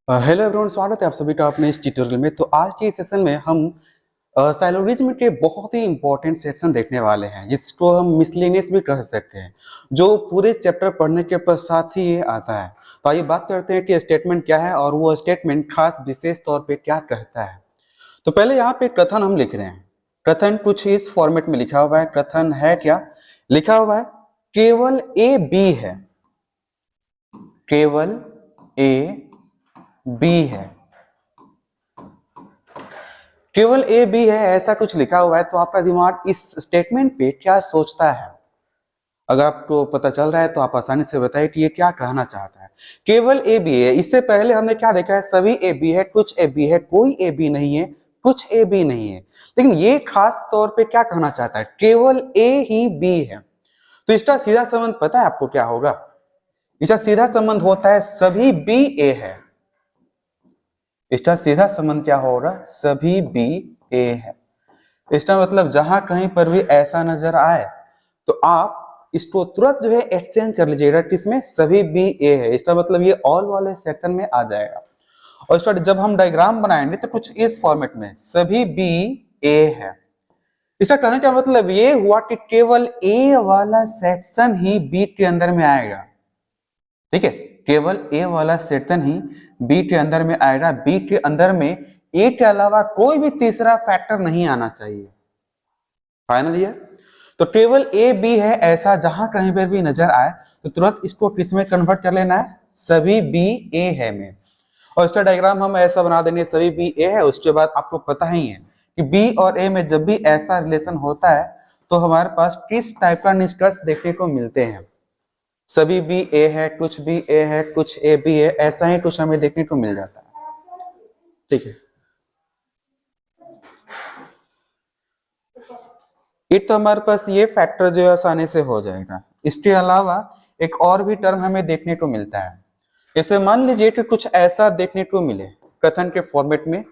Hello everyone, स्वागत है आप सभी का अपने इस ट्यूटोरियल में। तो आज के इस सेशन में हम साइलोगिज्म के बहुत ही इंपॉर्टेंट सेक्शन देखने वाले हैं, जिसको हम मिसलेनियस भी कह सकते हैं, जो पूरे चैप्टर पढ़ने के पश्चात ही ये आता है। तो आइए बात करते हैं कि स्टेटमेंट क्या है और वो स्टेटमेंट खास विशेष तौर पे क्या कहता है। तो पहले यहाँ पे कथन हम लिख रहे हैं। कथन कुछ इस फॉर्मेट में लिखा हुआ है। कथन है क्या लिखा हुआ है? केवल ए बी है, केवल ए बी है, केवल ए बी है, ऐसा कुछ लिखा हुआ है। तो आपका दिमाग इस स्टेटमेंट पे क्या सोचता है? अगर आपको पता चल रहा है तो आप आसानी से बताइए कि ये क्या कहना चाहता है। केवल ए बी है। इससे पहले हमने क्या देखा है? सभी ए बी है, कुछ ए बी है, कोई ए बी नहीं है, कुछ ए बी नहीं है। लेकिन ये खास तौर पे क्या कहना चाहता है? केवल ए ही बी है। तो इसका सीधा संबंध पता है आपको क्या होगा? इसका सीधा संबंध होता है सभी बी ए है। इसका सीधा संबंध क्या होगा? सभी बी ए है। इसका मतलब जहां कहीं पर भी ऐसा नजर आए तो आप इसको तुरंत जो है एक्सचेंज कर लीजिएगा। किसमें? सभी बी ए है। इसका मतलब ये ऑल वाले सेक्शन में आ जाएगा। और इसका जब हम डायग्राम बनाएंगे तो कुछ इस फॉर्मेट में सभी बी ए है। इसका कहने का मतलब ये हुआ कि केवल ए वाला सेक्शन ही बी के अंदर में आएगा। ठीक है, केवल ए वाला सेक्शन ही बी के अंदर में आएगा। बी के अंदर में ए के अलावा कोई भी तीसरा फैक्टर नहीं आना चाहिए। फाइनल ये तो केवल ए बी है ऐसा जहां कहीं पर भी नजर आए तो तुरंत इसको किस में कन्वर्ट कर लेना है? सभी बी ए है में। और इसका डायग्राम हम ऐसा बना देंगे, सभी बी ए है। उसके बाद आपको पता ही है कि बी और ए में जब भी ऐसा रिलेशन होता है तो हमारे पास किस टाइप का निष्कर्ष देखने को मिलते हैं। सभी बी ए है, कुछ बी ए है, कुछ ए बी है, ऐसा ही कुछ हमें देखने को मिल जाता है। ठीक है, ये तो हमारे पास ये फैक्टर जो है आसानी से हो जाएगा। इसके अलावा एक और भी टर्म हमें देखने को मिलता है। जैसे मान लीजिए कि कुछ ऐसा देखने को मिले कथन के फॉर्मेट में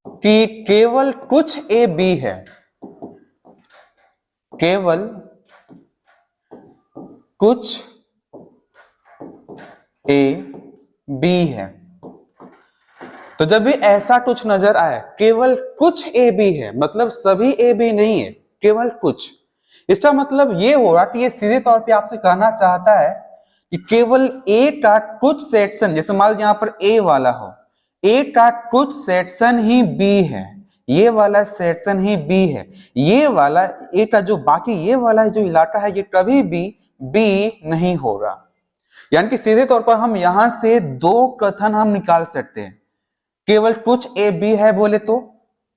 कि केवल कुछ ए बी है, केवल कुछ ए बी है। तो जब भी ऐसा कुछ नजर आए, केवल कुछ ए बी है, मतलब सभी ए बी नहीं है, केवल कुछ। इसका मतलब ये हो रहा कि ये सीधे तौर पे आपसे कहना चाहता है कि केवल ए का कुछ सेक्शन, जैसे मान लीजिए यहां पर ए वाला हो, ए का कुछ सेक्शन ही बी है, ये वाला सेक्शन ही बी है, ये वाला ए का जो बाकी ये वाला जो इलाका है ये कभी भी बी नहीं होगा। यानी कि सीधे तौर पर हम यहां से दो कथन हम निकाल सकते हैं। केवल कुछ ए बी है बोले तो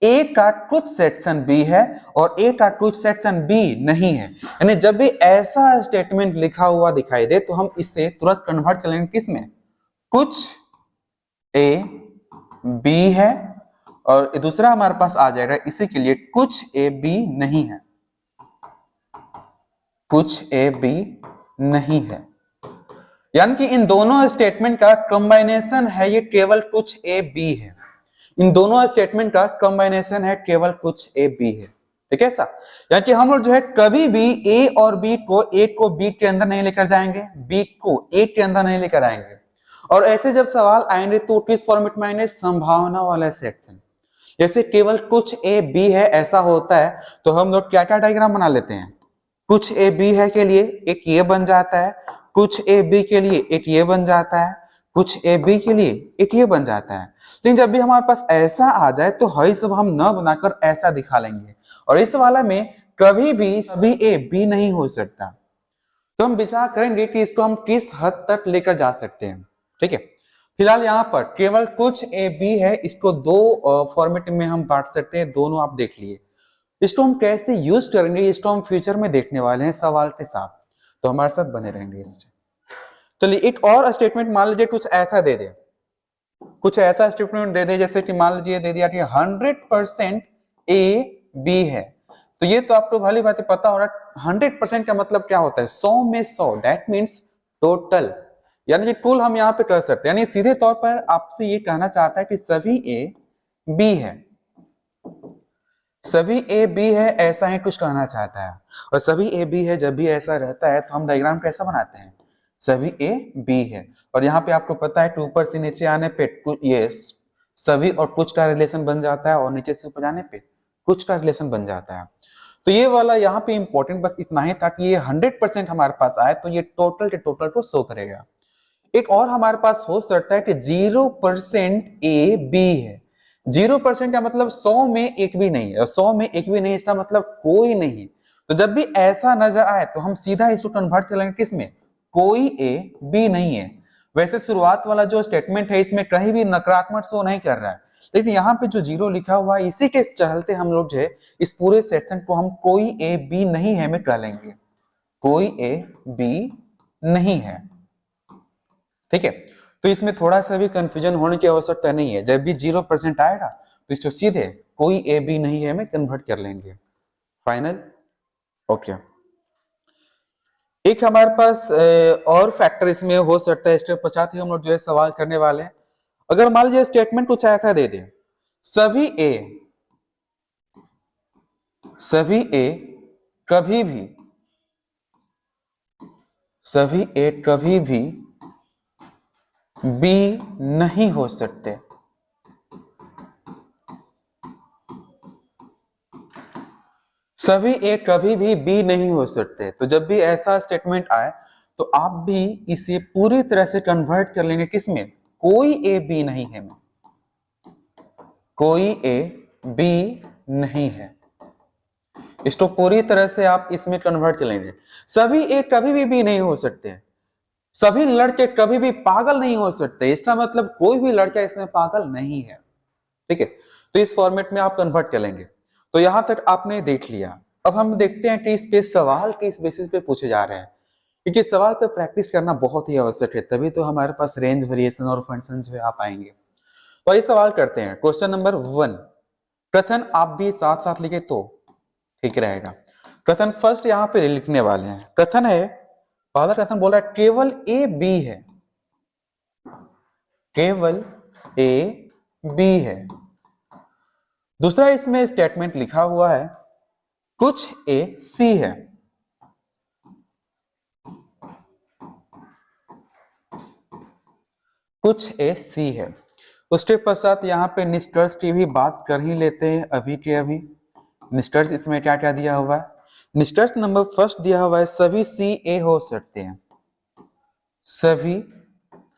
ए का कुछ सेक्शन बी है और ए का कुछ सेक्शन बी नहीं है। यानी जब भी ऐसा स्टेटमेंट लिखा हुआ दिखाई दे तो हम इसे तुरंत कन्वर्ट कर लेंगे किसमें? कुछ ए बी है और दूसरा हमारे पास आ जाएगा इसी के लिए कुछ ए बी नहीं है, कुछ ए बी नहीं है। यानी कि इन दोनों स्टेटमेंट का कंबाइनेशन है ये केवल कुछ ए बी है। इन दोनों स्टेटमेंट का कंबाइनेशन है केवल कुछ ए बी है। ठीक है सर? यानी कि हम लोग जो है कभी भी ए और बी को, ए को बी के अंदर नहीं लेकर जाएंगे, बी को ए के अंदर नहीं लेकर आएंगे। और ऐसे जब सवाल आएंगे तो किस फॉर्मेट में आएंगे? संभावना वाला सेक्शन। जैसे केवल कुछ ए बी है ऐसा होता है तो हम लोग क्या क्या डायग्राम बना लेते हैं? कुछ ए बी है के लिए एक ये बन जाता है, कुछ ए बी के लिए एक ये बन जाता है, कुछ ए बी के लिए एक ये बन जाता है। लेकिन जब भी हमारे पास ऐसा आ जाए तो हई सब हम न बनाकर ऐसा दिखा लेंगे। और इस वाला में कभी भी सभी ए बी नहीं हो सकता। तो हम विचार करेंगे कि इसको हम किस हद तक लेकर जा सकते हैं। ठीक है, फिलहाल यहाँ पर केवल कुछ ए बी है, इसको दो फॉर्मेट में हम बांट सकते हैं, दोनों आप देख लिए। इसको हम कैसे यूज करेंगे इसको हम फ्यूचर में देखने वाले हैं सवाल के साथ, तो हमारे साथ बने रहेंगे इससे। चलिए एक और स्टेटमेंट मान लीजिए कुछ ऐसा दे दे, कुछ ऐसा स्टेटमेंट दे दे जैसे कि मान लीजिए दे दिया कि 100% ए बी है। तो ये तो आपको भली बात पता हो रहा है 100% का मतलब क्या होता है? 100 में 100, दैट मीन्स टोटल। यानी कि टूल हम यहाँ पे कर सकते हैं। यानी सीधे तौर पर आपसे ये कहना चाहता है कि सभी ए बी है, सभी ए बी है ऐसा ही कुछ कहना चाहता है। और सभी ए बी है जब भी ऐसा रहता है तो हम डायग्राम कैसा बनाते हैं? सभी ए बी है। और यहाँ पे आपको पता है टू ऊपर से नीचे आने पे ये सभी और कुछ का रिलेशन बन जाता है, और नीचे से ऊपर जाने पे कुछ का रिलेशन बन जाता है। तो ये वाला यहाँ पे इंपॉर्टेंट बस इतना ही था कि ये 100% हमारे पास आए तो ये टोटल के टोटल को शो करेगा। एक और हमारे पास हो सकता है कि 0% ए बी है। 0% का मतलब 100 में एक भी नहीं है, 100 में एक भी नहीं इसका मतलब कोई नहीं। तो जब भी ऐसा नजर आए तो हम सीधा इसको कन्वर्ट कर लेंगे किसमें, कोई ए बी नहीं है। वैसे शुरुआत वाला जो स्टेटमेंट है इसमें कहीं भी नकारात्मक शो नहीं कर रहा है, लेकिन यहाँ पे जो 0 लिखा हुआ है इसी के चलते हम लोग जो है इस पूरे सेक्शन को हम कोई ए बी नहीं है में डालेंगे, कोई ए बी नहीं है। ठीक है, तो इसमें थोड़ा सा भी कंफ्यूजन होने की आवश्यकता नहीं है। जब भी 0% आएगा तो इसको सीधे कोई ए बी नहीं है में कन्वर्ट कर लेंगे। Final okay. एक हमारे पास और फैक्टर इसमें हो सकता है, स्टेप 50 ही हम लोग जो है सवाल करने वाले हैं। अगर मान लीजिए स्टेटमेंट कुछ ऐसा दे दे, सभी ए कभी भी, सभी ए कभी भी बी नहीं हो सकते। सभी ए कभी भी बी नहीं हो सकते। तो जब भी ऐसा स्टेटमेंट आए तो आप भी इसे पूरी तरह से कन्वर्ट कर लेंगे किसमें, कोई ए बी नहीं है में, कोई ए बी नहीं है। इसको पूरी तरह से आप इसमें कन्वर्ट कर लेंगे। सभी ए कभी भी बी नहीं हो सकते, सभी लड़के कभी भी पागल नहीं हो सकते, इसका मतलब कोई भी लड़का इसमें पागल नहीं है। ठीक है, तो इस फॉर्मेट में आप कन्वर्ट कर लेंगे। तो यहां तक आपने देख लिया। अब हम देखते हैं कि इस पे सवाल किस बेसिस पे पूछे जा रहे हैं, क्योंकि सवाल पे प्रैक्टिस करना बहुत ही आवश्यक है, तभी तो हमारे पास रेंज, वेरिएशन और फंक्शंस जो आ पाएंगे। तो ये सवाल करते हैं। क्वेश्चन नंबर 1, कथन आप भी साथ साथ लिखे तो ठीक रहेगा। कथन फर्स्ट यहाँ पे लिखने वाले हैं। कथन है, पहला कथन बोला केवल ए बी है, केवल ए बी है। दूसरा इसमें स्टेटमेंट लिखा हुआ है कुछ ए सी है, कुछ ए सी है। उसके पश्चात यहाँ पे निष्कर्ष की भी बात कर ही लेते हैं अभी के अभी। निष्कर्ष इसमें क्या क्या दिया हुआ है, निष्कर्ष नंबर फर्स्ट दिया हुआ है सभी सी ए हो सकते हैं, सभी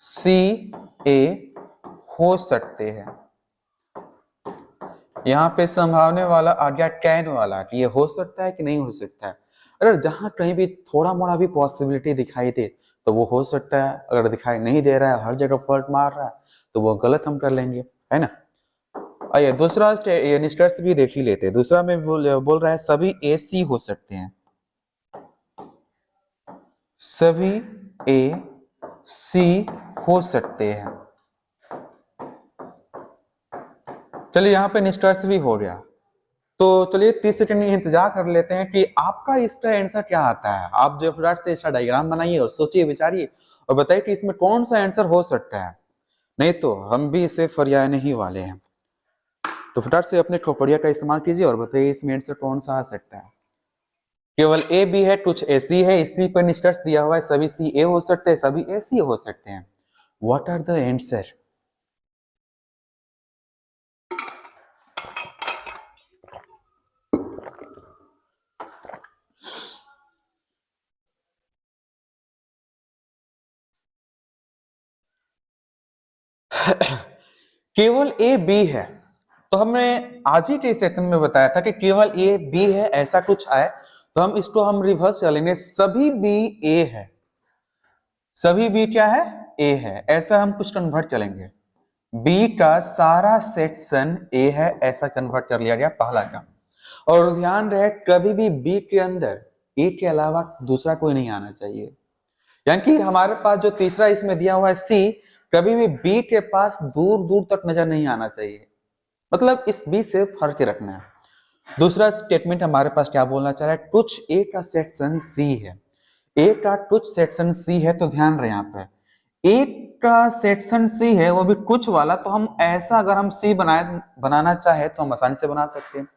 सी ए हो सकते हैं। यहाँ पे संभावने वाला आ गया कैन वाला कि ये हो सकता है कि नहीं हो सकता है। अगर जहां कहीं भी थोड़ा मोड़ा भी पॉसिबिलिटी दिखाई दे तो वो हो सकता है, अगर दिखाई नहीं दे रहा है, हर जगह फॉल्ट मार रहा है तो वो गलत हम कर लेंगे, है ना। आइए दूसरा निष्कर्ष भी देख ही लेते हैं। दूसरा में बोल रहा है सभी ए सी हो सकते हैं, सभी ए सी हो सकते हैं। चलिए यहाँ पे निष्कर्ष भी हो गया। तो चलिए 30 सेकंड इंतजार कर लेते हैं कि आपका इसका आंसर क्या आता है। आप जो फटाफट से इसका डायग्राम बनाइए और सोचिए विचारिए और बताइए कि इसमें कौन सा आंसर हो सकता है, नहीं तो हम भी इसे फरियाने ही वाले हैं। तो फटाफट से अपने खोपड़िया का इस्तेमाल कीजिए और बताइए इसमें आंसर कौन सा आ सकता है। केवल ए बी है, कुछ ए सी है, इसी पर निष्कर्ष दिया हुआ है सभी सी ए हो सकते हैं, सभी ए सी हो सकते हैं। What are the answer? केवल ए बी है। तो हमने आज ही के सेक्शन में बताया था कि केवल ए बी है, ऐसा कुछ आए तो हम इसको रिवर्स चलेंगे, सभी बी ए है, सभी बी क्या है, ए है, ऐसा हम कुछ कन्वर्ट चलेंगे। बी का सारा सेक्शन ए है, ऐसा कन्वर्ट कर लिया गया पहला का। और ध्यान रहे कभी भी बी के अंदर ए के अलावा दूसरा कोई नहीं आना चाहिए, यानी कि हमारे पास जो तीसरा इसमें दिया हुआ है सी, कभी भी बी के पास दूर दूर तक नजर नहीं आना चाहिए, मतलब इस बी से फर्क के रखना है। दूसरा स्टेटमेंट हमारे पास क्या बोलना चाह रहा है, कुछ ए का सेक्शन सी है, ए का कुछ सेक्शन सी है। तो ध्यान रहे यहाँ पे ए का सेक्शन सी है, वो भी कुछ वाला। तो हम ऐसा अगर हम सी बनाना चाहे तो हम आसानी से बना सकते हैं।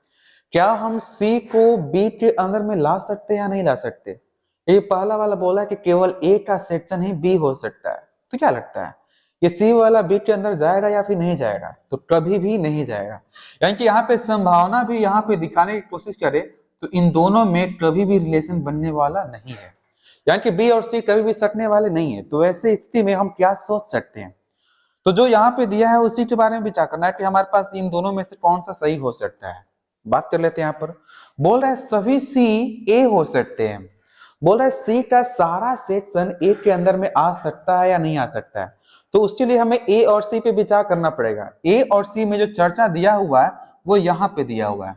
क्या हम सी को बी के अंदर में ला सकते हैं या नहीं ला सकते? ये पहला वाला बोला है कि केवल ए का सेक्शन ही बी हो सकता है, तो क्या लगता है ये सी वाला बी के अंदर जाएगा या फिर नहीं जाएगा? तो कभी भी नहीं जाएगा। यानी कि यहाँ पे संभावना भी यहाँ पे दिखाने की कोशिश करे तो इन दोनों में कभी भी रिलेशन बनने वाला नहीं है, यानी कि बी और सी कभी भी सटने वाले नहीं है। तो ऐसे स्थिति में हम क्या सोच सकते हैं? तो जो यहाँ पे दिया है उसी के बारे में विचार करना है कि हमारे पास इन दोनों में से कौन सा सही हो सकता है। बात कर लेते हैं। यहाँ पर बोल रहा है सभी सी ए हो सकते हैं, बोल रहा है सी का सारा सेक्शन ए के अंदर में आ सकता है या नहीं आ सकता है। तो उसके लिए हमें ए और सी पे विचार करना पड़ेगा। ए और सी में जो चर्चा दिया हुआ है वो यहाँ पे दिया हुआ है,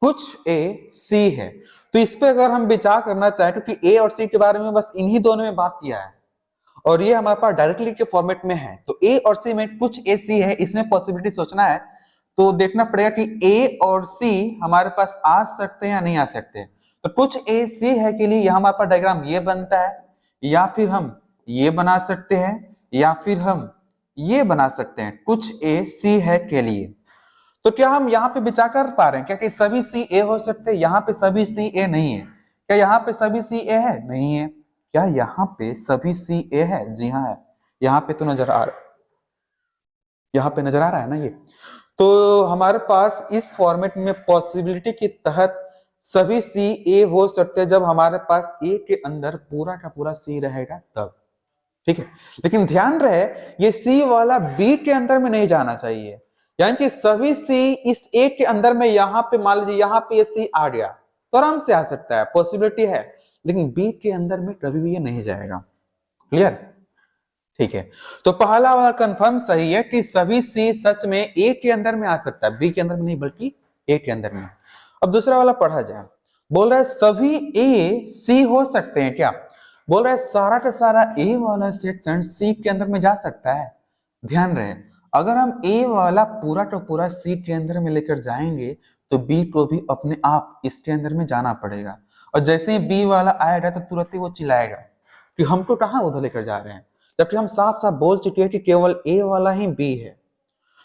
कुछ ए सी है। तो इस पे अगर हम विचार करना चाहें, क्योंकि ए और सी के बारे में बस इन्हीं दोनों में बात किया है और ये हमारे पास डायरेक्टली के फॉर्मेट में है, तो ए और सी में कुछ ए सी है, इसमें पॉसिबिलिटी सोचना है। तो देखना पड़ेगा कि ए और सी हमारे पास आ सकते हैं या नहीं आ सकते। तो कुछ ए सी है के लिए यहाँ हमारे पास डायग्राम ये बनता है, या फिर हम ये बना सकते हैं, या फिर हम ये बना सकते हैं कुछ ए सी है के लिए। तो क्या हम यहाँ पे विचार कर पा रहे हैं क्या कि सभी सी ए हो सकते हैं? यहाँ पे सभी सी ए नहीं है। क्या यहाँ पे सभी सी ए है? नहीं है। क्या यहाँ पे सभी सी ए है? जी हाँ है। यहाँ पे तो नजर आ रहा है, यहाँ पे नजर आ रहा है ना ये। तो हमारे पास इस फॉर्मेट में पॉसिबिलिटी के तहत सभी सी ए हो सकते हैं जब हमारे पास ए के अंदर पूरा का पूरा सी रहेगा तब, ठीक है। लेकिन ध्यान रहे ये सी वाला बी के अंदर में नहीं जाना चाहिए, यानी कि सभी सी इस ए के अंदर में यहाँ पे मान लीजिए यहाँ पे ये सी आ गया तो आराम से आ सकता है, पॉसिबिलिटी है, लेकिन बी के अंदर में कभी भी ये नहीं जाएगा। क्लियर? ठीक है। तो पहला वाला कंफर्म सही है कि सभी सी सच में ए के अंदर में आ सकता है, बी के अंदर में नहीं बल्कि ए के अंदर में। अब दूसरा वाला पढ़ा जाए। बोल रहा है सभी ए सी हो सकते हैं क्या? बोल रहा है सारा का सारा ए वाला सेक्शन सी के अंदर में जा सकता है। ध्यान रहे अगर हम ए वाला पूरा का पूरा सी के अंदर में लेकर जाएंगे तो बी को भी अपने आप इसके अंदर में जाना पड़ेगा, और जैसे ही बी वाला आएगा तो तुरंत ही वो चिल्लाएगा कि हमको कहाँ उधर लेकर जा रहे हैं, जबकि हम साफ साफ बोल चुके हैं कि केवल ए वाला ही बी है।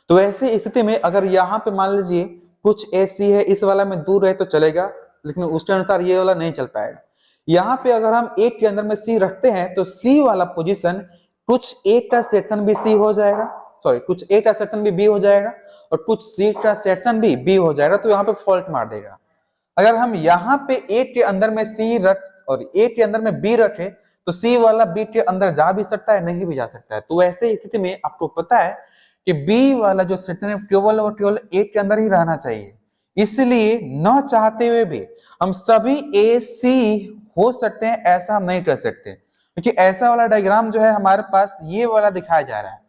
तो ऐसी स्थिति में अगर यहाँ पे मान लीजिए कुछ ए सी है, इस वाला में दूर है तो चलेगा, लेकिन उसके अनुसार ये वाला नहीं चल पाएगा। यहाँ पे अगर हम ए के अंदर में सी रखते हैं तो सी वाला पोजीशन कुछ ए का सेक्शन भी सी हो जाएगा, सॉरी कुछ ए का सेक्शन भी बी हो जाएगा और कुछ सी का सेक्शन भी बी हो जाएगा, तो यहाँ पे फॉल्ट मार देगा। अगर हम यहाँ पे ए के अंदर में सी रख और ए के अंदर में बी रखे तो सी वाला बी के अंदर जा भी सकता है, नहीं भी जा सकता है। तो ऐसे स्थिति में आपको पता है कि बी वाला जो सेक्शन है केवल और केवल ए के अंदर ही रहना चाहिए, इसलिए न चाहते हुए भी हम सभी ए सी हो सकते हैं ऐसा हम नहीं कर सकते, क्योंकि ऐसा वाला डायग्राम जो है हमारे पास ये वाला दिखाया जा रहा है,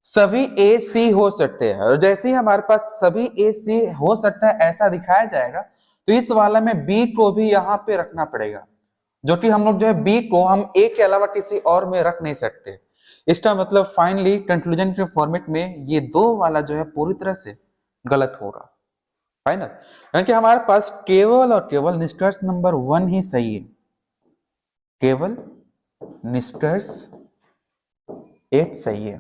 सभी ए सी हो सकते हैं, और जैसे ही हमारे पास सभी ए सी हो सकता है ऐसा दिखाया जाएगा तो इस वाला में बी को भी यहाँ पे रखना पड़ेगा, जो कि हम लोग जो है बी को हम ए के अलावा किसी और में रख नहीं सकते। इसका मतलब फाइनली कंक्लूजन के फॉर्मेट में ये दो वाला जो है पूरी तरह से गलत होगा। फाइनल यानी कि हमारे पास केवल और केवल निष्कर्ष नंबर 1 ही सही है, केवल निष्कर्ष 1 सही है।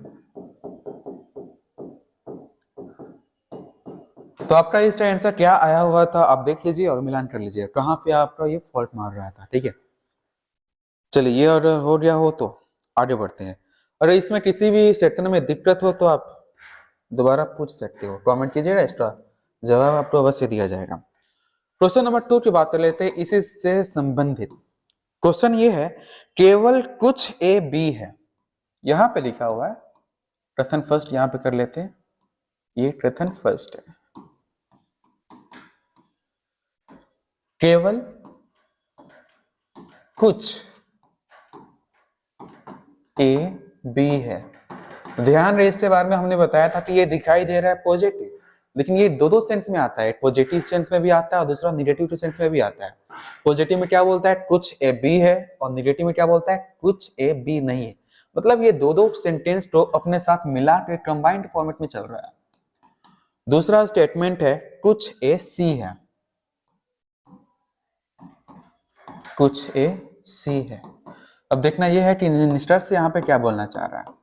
तो आपका इसका आंसर क्या आया हुआ था आप देख लीजिए और मिलान कर लीजिए कहां पे आपका ये फॉल्ट मार रहा था, ठीक है। चलिए ये ऑर्डर हो गया हो तो आगे बढ़ते हैं। अगर इसमें किसी भी सेक्शन में दिक्कत हो तो आप दोबारा पूछ सकते हो, कमेंट कीजिएगा, इसका जवाब आपको अवश्य दिया जाएगा। क्वेश्चन नंबर 2 की बात कर लेते हैं, इसी से संबंधित क्वेश्चन ये है केवल कुछ ए बी है, यहां पे लिखा हुआ है कथन फर्स्ट, यहां पे कर लेते हैं, ये कथन फर्स्ट है, केवल कुछ ए बी है। ध्यान रहे इसके बारे में हमने बताया था कि ये दिखाई दे रहा है पॉजिटिव, लेकिन ये दो सेंस में आता है, पॉजिटिव सेंस में भी आता है और दूसरा निगेटिव सेंस में भी आता है। पॉजिटिव में क्या बोलता है कुछ ए बी है और निगेटिव में क्या बोलता है कुछ ए बी नहीं है, मतलब ये दो सेंटेंस को अपने साथ मिला के कंबाइंड फॉर्मेट में चल रहा है। दूसरा स्टेटमेंट है कुछ ए सी है, कुछ ए सी है। अब देखना यह है कि निष्कर्ष यहाँ पे क्या बोलना चाह रहा है।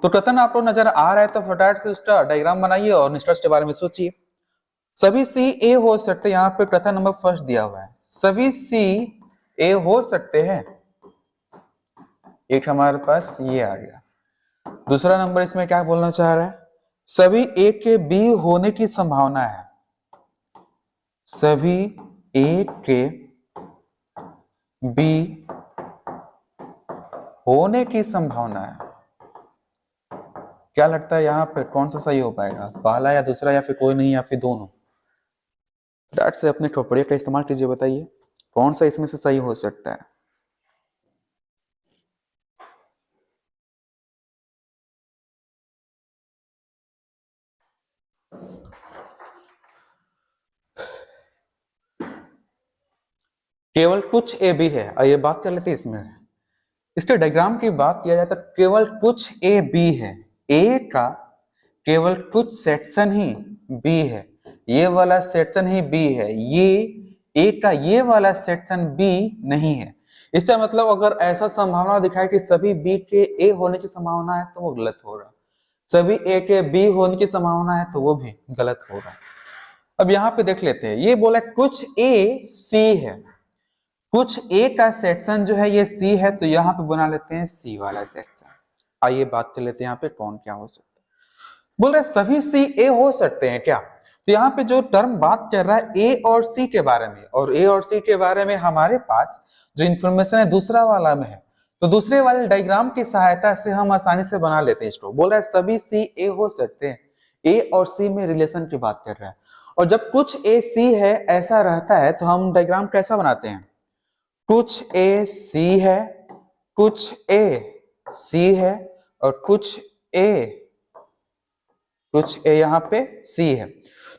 तो कथन आपको नजर आ रहा है तो फटाफट से उसका डायग्राम बनाइए और निष्कर्ष के बारे में सोचिए। सभी सी ए हो सकते, यहाँ पे कथन नंबर फर्स्ट दिया हुआ है, सभी सी ए हो सकते हैं, एक हमारे पास ये आ गया। दूसरा नंबर इसमें क्या बोलना चाह रहा है, सभी ए के बी होने की संभावना है, सभी ए के बी होने की संभावना है। क्या लगता है यहां पे कौन सा सही हो पाएगा, पहला या दूसरा या फिर कोई नहीं या फिर दोनों? डैट से अपने खोपड़िया का इस्तेमाल कीजिए, बताइए कौन सा इसमें से सही हो सकता है। केवल कुछ ए बी है, आइए बात कर लेते हैं इसमें। इसके डायग्राम की बात किया जाए तो केवल कुछ ए बी है, ए का केवल कुछ सेक्शन ही बी है, ये वाला सेक्शन ही बी है, ये ए का ये वाला सेक्शन बी नहीं है। इसका मतलब अगर ऐसा संभावना दिखाए कि सभी बी के ए होने की संभावना है तो वो गलत हो रहा, सभी ए के बी होने की संभावना है तो वो भी गलत हो रहा। अब यहाँ पे देख लेते हैं, ये बोला कुछ ए सी है, कुछ ए का सेक्शन जो है ये सी है, तो यहाँ पे बना लेते हैं सी वाला सेक्शन। आइए बात कर लेते हैं यहाँ पे कौन क्या हो सकता है। बोल रहे सभी सी ए हो सकते हैं क्या, तो यहाँ पे जो टर्म बात कर रहा है ए और सी के बारे में, और ए और सी के बारे में हमारे पास जो इंफॉर्मेशन है दूसरा वाला में है, तो दूसरे वाले डायग्राम की सहायता से हम आसानी से बना लेते हैं इसको। बोल रहा है सभी सी ए हो सकते हैं, ए और सी में रिलेशन की बात कर रहा है, और जब कुछ ए सी है ऐसा रहता है तो हम डायग्राम कैसा बनाते हैं, कुछ ए सी है, कुछ ए सी है, और कुछ ए यहाँ पे सी है,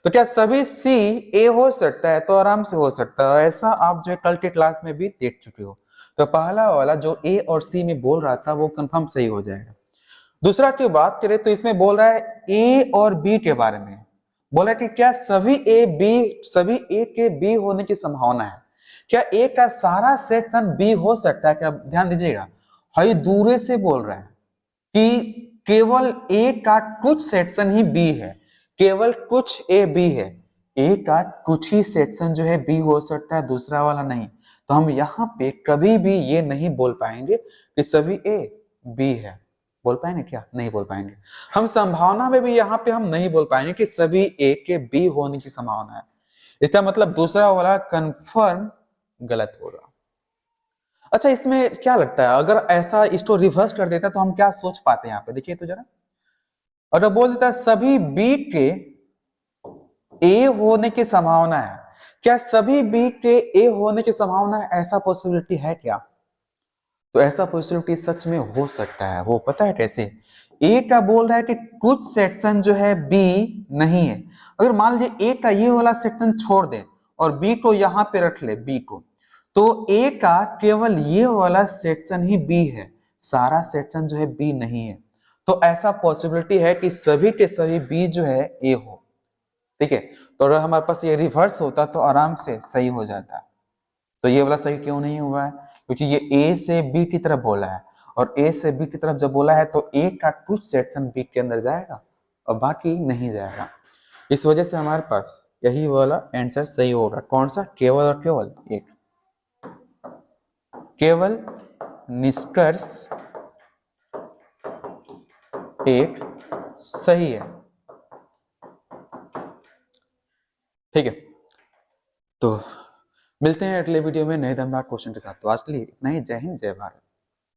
तो क्या सभी सी ए हो सकता है, तो आराम से हो सकता है, ऐसा आप जो कल के क्लास में भी देख चुके हो। तो पहला वाला जो ए और सी में बोल रहा था वो कंफर्म सही हो जाएगा। दूसरा की बात करें तो इसमें बोल रहा है ए और बी के बारे में, बोला कि क्या सभी ए के बी होने की संभावना है, क्या ए का सारा सेक्शन बी हो सकता है क्या, ध्यान दीजिएगा हाई दूरे से बोल रहा है कि केवल ए का कुछ सेक्शन ही बी है, केवल कुछ ए बी है, ए का कुछ ही सेक्शन जो है बी हो सकता है, दूसरा वाला नहीं। तो हम यहाँ पे कभी भी ये नहीं बोल पाएंगे कि सभी ए बी है, बोल पाएंगे क्या, नहीं बोल पाएंगे। हम संभावना में भी यहाँ पे हम नहीं बोल पाएंगे कि सभी ए के बी होने की संभावना है, इसका मतलब दूसरा वाला कंफर्म गलत होगा। अच्छा इसमें क्या लगता है अगर ऐसा इसको रिवर्स कर देता तो हम क्या सोच पाते हैं, यहाँ पे देखिए तो जरा, अगर बोल देता सभी बी के ए होने की संभावना है, क्या सभी बी के ए होने की संभावना है, ऐसा पॉसिबिलिटी है क्या, तो ऐसा पॉसिबिलिटी सच में हो सकता है। वो पता है कैसे, ए का बोल रहा है कि कुछ सेक्शन जो है बी नहीं है, अगर मान लीजिए ए का ये वाला सेक्शन छोड़ दे और बी को यहाँ पे रख ले, बी को, तो ए का केवल ये वाला सेक्शन ही बी है, सारा सेक्शन जो है बी नहीं है, तो ऐसा पॉसिबिलिटी है कि सभी के सभी बी जो है ए हो। ठीक है, तो अगर हमारे पास ये रिवर्स होता तो आराम से सही हो जाता। तो ये वाला सही क्यों नहीं हुआ है, क्योंकि ये ए से बी की तरफ बोला है, और ए से बी की तरफ जब बोला है तो ए का कुछ सेक्शन बी के अंदर जाएगा और बाकी नहीं जाएगा, इस वजह से हमारे पास यही वाला आंसर सही होगा। कौन सा, केवल और केवल एक, केवल निष्कर्ष एक सही है। ठीक है, तो मिलते हैं अगले वीडियो में नए दमदार क्वेश्चन के साथ। तो आज के लिए इतना ही, जय हिंद जय भारत।